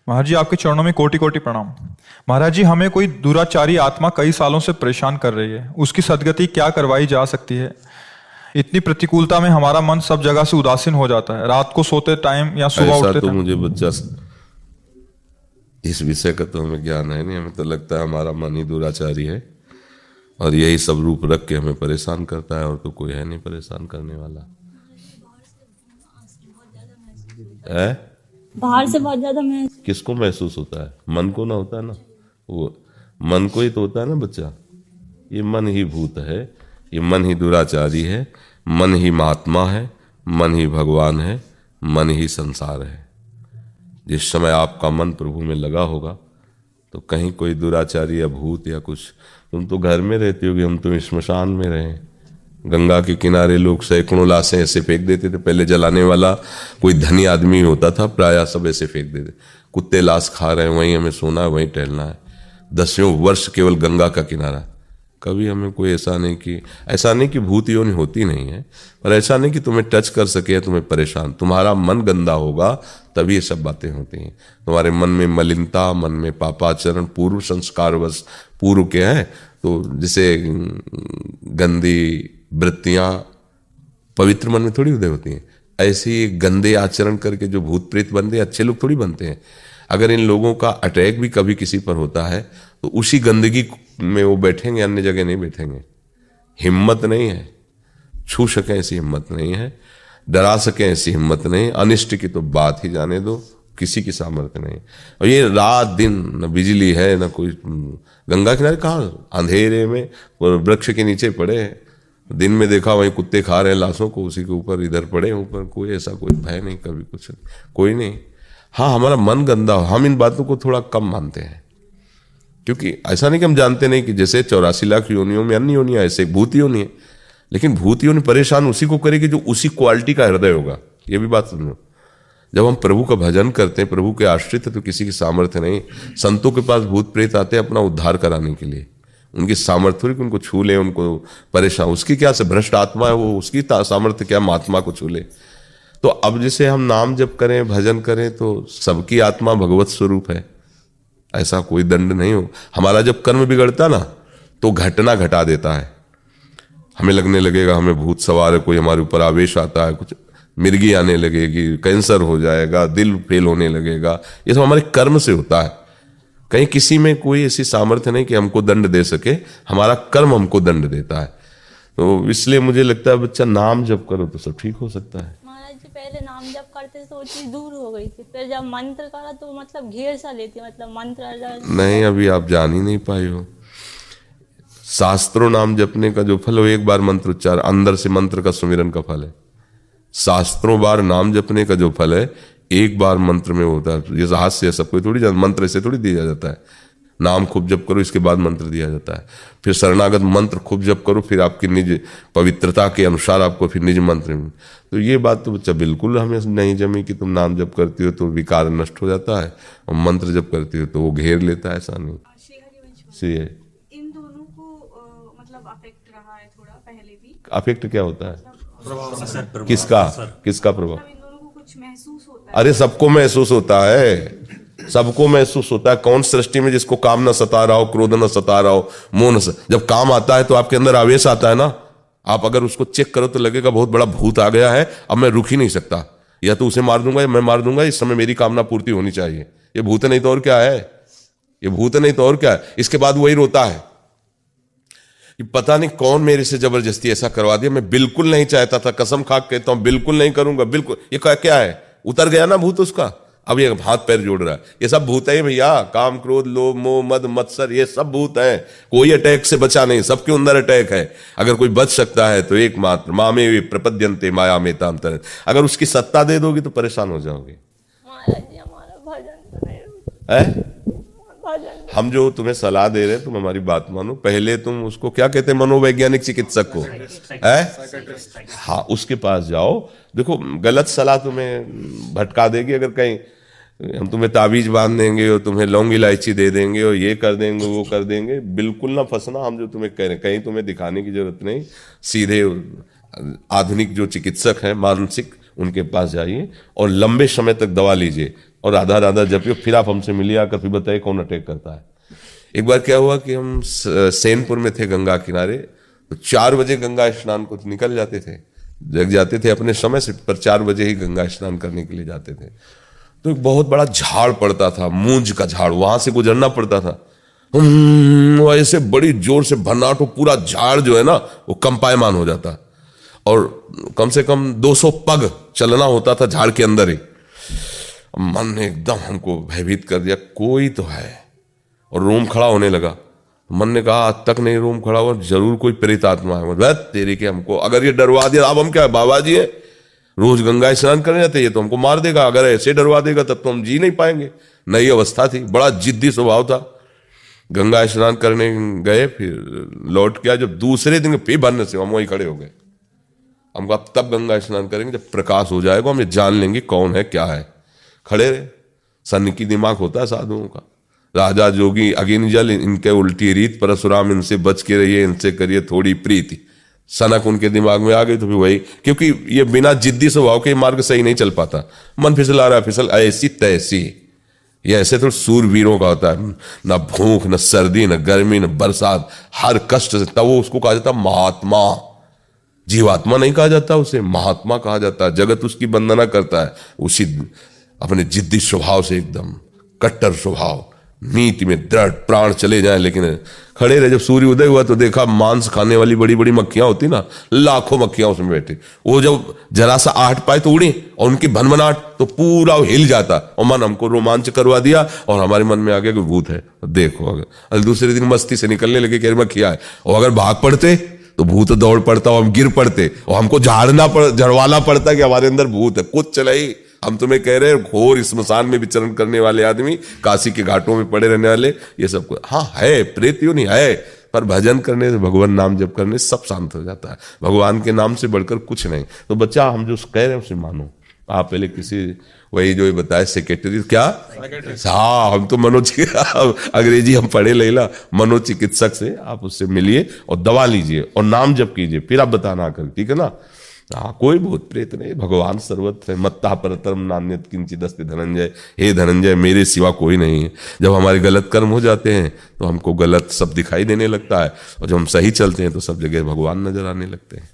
महाराज जी, आपके चरणों में कोटि कोटि प्रणाम। महाराज जी, हमें कोई दुराचारी आत्मा कई सालों से परेशान कर रही है, उसकी सद्गति क्या करवाई जा सकती है? इतनी प्रतिकूलता में हमारा मन सब जगह से उदासीन हो जाता है, रात को सोते टाइम या सुबह ऐसा उठते तो टाइम। मुझे बच्चा इस विषय का तो हमें ज्ञान है नहीं। हमें तो लगता है हमारा मन ही दुराचारी है और यही सब रूप रख के हमें परेशान करता है, और तो कोई है नहीं परेशान करने वाला है। बाहर से बहुत ज्यादा मैं किसको महसूस होता है? मन को ना होता है ना, वो मन को ही तो होता है ना बच्चा। ये मन ही भूत है, ये मन ही दुराचारी है, मन ही महात्मा है, मन ही भगवान है, मन ही संसार है। जिस समय आपका मन प्रभु में लगा होगा तो कहीं कोई दुराचारी या भूत या कुछ, तुम तो घर में रहती होगी, हम तो श्मशान में रहे। गंगा के किनारे लोग सैकड़ों लाशें ऐसे फेंक देते थे। पहले जलाने वाला कोई धनी आदमी होता था, प्रायः सब ऐसे फेंक देते। कुत्ते लाश खा रहे हैं, वहीं हमें सोना है, वहीं टहलना है। दसियों वर्ष केवल गंगा का किनारा। कभी हमें कोई ऐसा नहीं कि भूत योनि होती नहीं है, पर ऐसा नहीं कि तुम्हें टच कर सके, तुम्हें परेशान। तुम्हारा मन गंदा होगा तभी ये सब बातें होती हैं। तुम्हारे मन में मलिनता, मन में पापाचरण, पूर्व संस्कारवश पूर्व के हैं, तो जैसे गंदी वृत्तियां पवित्र मन में थोड़ी उदय होती हैं, ऐसे ही गंदे आचरण करके जो भूत प्रेत बनते हैं, अच्छे लोग थोड़ी बनते हैं। अगर इन लोगों का अटैक भी कभी किसी पर होता है तो उसी गंदगी में वो बैठेंगे, अन्य जगह नहीं बैठेंगे। हिम्मत नहीं है, छू सकें ऐसी हिम्मत नहीं है, डरा सकें ऐसी हिम्मत नहीं। अनिष्ट की तो बात ही जाने दो, किसी की सामर्थ्य नहीं। और ये रात दिन न बिजली है न कोई, गंगा किनारे कहाँ, अंधेरे में वृक्ष के नीचे पड़े हैं। दिन में देखा वहीं कुत्ते खा रहे हैं लाशों को, उसी के ऊपर इधर पड़े ऊपर। कोई ऐसा कोई भय नहीं, कभी कुछ कोई नहीं। हाँ, हमारा मन गंदा हो, हम इन बातों को थोड़ा कम मानते हैं, क्योंकि ऐसा नहीं कि हम जानते नहीं कि जैसे 84 लाख योनियों में अन्य योनियां, ऐसे भूत योनि है। लेकिन भूत योनि परेशान उसी को करेगी जो उसी क्वालिटी का हृदय होगा। ये भी बात समझो। जब हम प्रभु का भजन करते हैं, प्रभु के आश्रित है, तो किसी की सामर्थ्य नहीं। संतों के पास भूत प्रेत आते हैं अपना उद्धार कराने के लिए। उनकी सामर्थ्य थोड़ी कि उनको छू ले, उनको परेशान, उसकी क्या से भ्रष्ट आत्मा है वो, उसकी सामर्थ्य क्या महात्मा को छू ले। तो अब जैसे हम नाम जप करें, भजन करें, तो सबकी आत्मा भगवत स्वरूप है, ऐसा कोई दंड नहीं हो। हमारा जब कर्म बिगड़ता ना तो घटना घटा देता है। हमें लगने लगेगा हमें भूत सवार है, कोई हमारे ऊपर आवेश आता है, कुछ मिर्गी आने लगेगी, कैंसर हो जाएगा, दिल फेल होने लगेगा। ये सब हमारे कर्म से होता है। कहीं किसी में कोई ऐसी सामर्थ्य नहीं कि हमको दंड दे सके, हमारा कर्म हमको दंड देता है। तो इसलिए मुझे लगता है बच्चा नाम जप करो तो सब ठीक हो सकता है। महाराज जी पहले नाम जप करते थे तो वो चीज दूर हो गई थी, फिर जब मंत्र करा तो मतलब घेर सा लेती, मतलब मंत्र नहीं, अभी आप जान ही नहीं पाए हो। शास्त्रों नाम जपने का जो फल हो, एक बार मंत्र उच्चार, अंदर से मंत्र का सुमिरन का फल है। शास्त्रों बार नाम जपने का जो फल है, एक बार मंत्र में होता है। ये हाथ से सब कोई थोड़ी मंत्र ऐसे थोड़ी दिया जाता है। नाम खूब जप करो, इसके बाद मंत्र दिया जाता है। फिर शरणागत मंत्र खूब जप करो, फिर आपकी निज पवित्रता के अनुसार आपको फिर निज मंत्र। तो ये बात तो बच्चा बिल्कुल हमें नहीं जमी कि तुम नाम जप करती हो तो विकार नष्ट हो जाता है, और मंत्र जप करती हो तो वो घेर लेता है, ऐसा नहीं। इन दोनों को मतलब अफेक्ट रहा है थोड़ा पहले भी। अफेक्ट क्या होता है? किसका प्रभाव? इन दोनों को कुछ महसूस होता है। अरे सबको महसूस होता है, सबको महसूस होता है। कौन सृष्टि में जिसको काम न सता रहा हो, क्रोध न सता रहा हो, मोह न जब काम आता है तो आपके अंदर आवेश आता है ना। आप अगर उसको चेक करो तो लगेगा बहुत बड़ा भूत आ गया है, अब मैं रुक ही नहीं सकता, या तो उसे मार दूंगा या मैं मार दूंगा, इस समय मेरी कामना पूर्ति होनी चाहिए। ये भूत नहीं तो और क्या है, ये भूत नहीं तो और क्या है। इसके बाद वही रोता है कि पता नहीं कौन मेरे से जबरदस्ती ऐसा करवा दिया, मैं बिल्कुल नहीं चाहता था, कसम खा कहता हूं बिल्कुल नहीं करूंगा, बिल्कुल। ये क्या है? उतर गया ना भूत उसका, अब ये हाथ पैर जोड़ रहा है। ये सब भूत है भैया, काम क्रोध लोभ मोह मद मत्सर, ये सब भूत है। कोई अटैक से बचा नहीं, सबके अंदर अटैक है। अगर कोई बच सकता है तो एकमात्र मामे वे प्रपद्यन्ते माया में ताम तरह। अगर उसकी सत्ता दे दोगी तो परेशान हो जाओगे। महाराज जी हमारा भजन है? हम जो तुम्हें सलाह दे रहे हैं, तुम हमारी बात मानो। पहले तुम उसको क्या कहते हैं, मनोवैज्ञानिक चिकित्सक को, है? हाँ, उसके पास जाओ। देखो, गलत सलाह तुम्हें भटका देगी। अगर कहीं हम तुम्हें ताबीज बांध देंगे और तुम्हें लौंग इलायची दे देंगे और ये कर देंगे वो कर देंगे, बिल्कुल ना फंसना। हम जो तुम्हें कह रहे हैं, कहीं तुम्हें दिखाने की जरूरत नहीं। सीधे आधुनिक जो चिकित्सक हैं मानसिक, उनके पास जाइए और लंबे समय तक दवा लीजिए। और राधा राधा जपियो, फिर आप हमसे मिलिए आकर, फिर बताइए कौन अटैक करता है। एक बार क्या हुआ कि हम सैनपुर में थे गंगा किनारे, तो 4 बजे गंगा स्नान को निकल जाते थे, जग जाते थे अपने समय से, पर 4 बजे ही गंगा स्नान करने के लिए जाते थे। तो एक बहुत बड़ा झाड़ पड़ता था, मूंज का झाड़, वहां से गुजरना पड़ता था। ऐसे बड़ी जोर से भन्नाट हो, पूरा झाड़ जो है ना वो कंपायमान हो जाता, और कम से कम 200 पग चलना होता था झाड़ के अंदर ही। मन ने एकदम हमको भयभीत कर दिया, कोई तो है, और रोम खड़ा होने लगा। मन ने कहा आज तक नहीं रोम खड़ा हुआ, जरूर कोई प्रेत आत्मा है। मतलब तेरी के हमको अगर ये डरवा दिया, अब हम क्या बाबा जी है, रोज गंगा स्नान करने जाते, ये तो हमको मार देगा, अगर ऐसे डरवा देगा तब तो हम जी नहीं पाएंगे। नई अवस्था थी, बड़ा जिद्दी स्वभाव था। गंगा स्नान करने गए, फिर लौट के आए। जब दूसरे दिन फिर बनने से हम वहीं खड़े हो गए। हम कहा तब गंगा स्नान करेंगे जब प्रकाश हो जाएगा, हम ये जान लेंगे कौन है क्या है। खड़े रहे। सन्निकी दिमाग होता है साधुओं का। राजा जोगी अगिन जल, इनके उल्टी रीत, परशुराम इनसे बच के रहिए, इनसे करिए थोड़ी प्रीति। सनक उनके दिमाग में आ गई, तो फिर वही, क्योंकि ये बिना जिद्दी स्वभाव के मार्ग सही नहीं चल पाता। मन फिसला रहा है, फिसल ऐसी तैसी। ये ऐसे तो सूरवीरों का होता है, न भूख न सर्दी न गर्मी न बरसात, हर कष्ट से, तब वो उसको कहा जाता महात्मा। जीवात्मा नहीं कहा जाता उसे, महात्मा कहा जाता है। जगत उसकी वंदना करता है, उसी अपने जिद्दी स्वभाव से, एकदम कट्टर स्वभाव, नीति में दृढ़, प्राण चले जाए लेकिन खड़े रहे। जब सूर्य उदय हुआ तो देखा मांस खाने वाली बड़ी बड़ी मक्खियां होती ना, लाखों मक्खियां उसमें बैठी। वो जब जरा सा आहट पाए तो उड़ी, और उनकी भनभनाहट तो पूरा हिल जाता, और मन हमको रोमांच करवा दिया, और हमारे मन में आ गया कि भूत है। देखो अगर दूसरे दिन मस्ती से निकलने लगे कि मक्खियां है, और अगर भाग पड़ते तो भूत दौड़ पड़ता, और हम गिर पड़ते, और हमको झड़वाना पड़ता कि हमारे अंदर भूत है। कुछ चलाई, हम तुम्हें कह रहे हैं घोर स्मशान में विचरण करने वाले आदमी, काशी के घाटों में पड़े रहने वाले, ये सब कुछ हाँ है, प्रेत क्यों नहीं है, पर भजन करने से, भगवान नाम जप करने से सब शांत हो जाता है। भगवान के नाम से बढ़कर कुछ नहीं। तो बच्चा हम जो कह रहे हैं उसे मानो। आप पहले किसी वही जो बताए सेक्रेटरी, क्या हाँ, हम तो अंग्रेजी हम पढ़े लेला, मनोचिकित्सक से आप उससे मिलिए और दवा लीजिए और नाम जप कीजिए, फिर आप बताना आकर, ठीक है ना। हाँ, कोई भूत प्रेत नहीं, भगवान सर्वत्र है। मत्ता परतरम नान्यत किंचित् अस्ति धनंजय, हे धनंजय मेरे सिवा कोई नहीं है। जब हमारे गलत कर्म हो जाते हैं तो हमको गलत सब दिखाई देने लगता है, और जब हम सही चलते हैं तो सब जगह भगवान नजर आने लगते हैं।